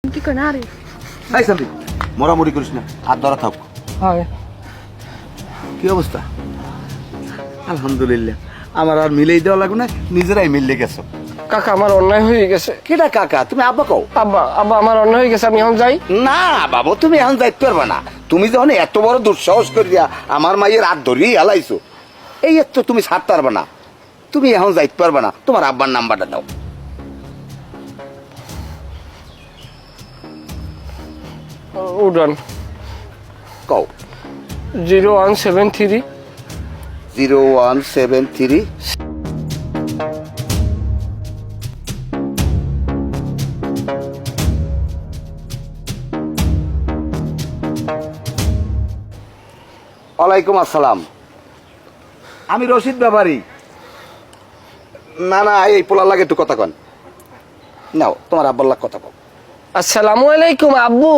কি করে না রে? এই সাবি মরামরি করিস না, হাত ধরা থাক। হয় কি অবস্থা? আলহামদুলিল্লাহ, আমার আর মিলেই দেওয়া লাগবে না, নিজেরাই মিললে গেছো। কাকা আমার অন্যায় হয়ে গেছে। কেটা কাকা? তুমি আব্বা কও। আব্বা আব্বা আমার অন্যায় হয়ে গেছে, আমি এখন যাই। না বাবু, তুমি এখন যাইতে পারবে না। তুমি যখন এত বড় দুঃসাহস করিয়া আমার মায়ের হাত ধরিয়ে হালাইছো, এই এত তুমি ছাড়তে পারবে না। তুমি এখন যাইতে পারবে না, তোমার আব্বার নাম্বারটা দাও। উডান কও। 0173 0173 ওয়ালাইকুম আসসালাম। আমি রশিদ ব্যাপারী। না না, এই পোলার লাগে একটু কথা কন। নাও তোমার আব্বার লাগ কথা কও। আসসালামু আলাইকুম আব্বু।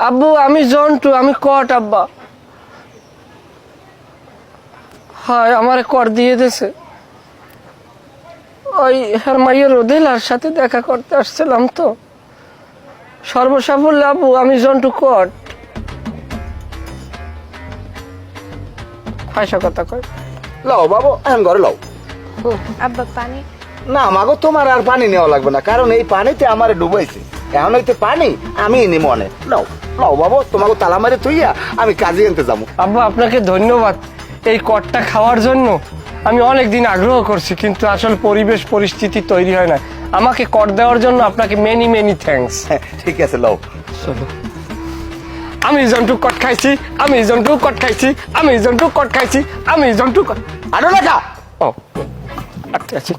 আব্বু আমি জন্টু, আমি কট আব্বা। হয় আমারে কর দিয়ে দিয়েছে। ওই হের মাইয়ের রোদেলার সাথে দেখা করতে আসছিলাম তো। সর্বসাফল্য আব্বু, আমি জন্টু কট। পয়সা কথা কয়। লও বাবু, এখন ঘরে লও। আব্বা পানি। না মাগো, তোমার আর পানি নেওয়া লাগবে না, কারণ এই পানিতে আমার ডুবাইছে। এখন হইতে পানি আমি নিব অনেক। লও লও বাবু, তোমাকে তালা মারে থইয়া আমি কাজে আনতে যাবো। আব্বা আপনাকে ধন্যবাদ এই কটটা খাওয়ার জন্য। আমি অনেক দিন আগ্রহ করছি, কিন্তু আসল পরিবেশ পরিস্থিতি তৈরি হয় না। আমাকে কট দেওয়ার জন্য আপনাকে মেনি মেনি থ্যাঙ্কস। ঠিক আছে, লও। আমি জন্টু কট খাইছি, আমি জন্টু কট খাইছি, আমি জন্টু কট খাইছি, আমি জন্টু কট। আরো লেখা। ও আচ্ছা আচ্ছা।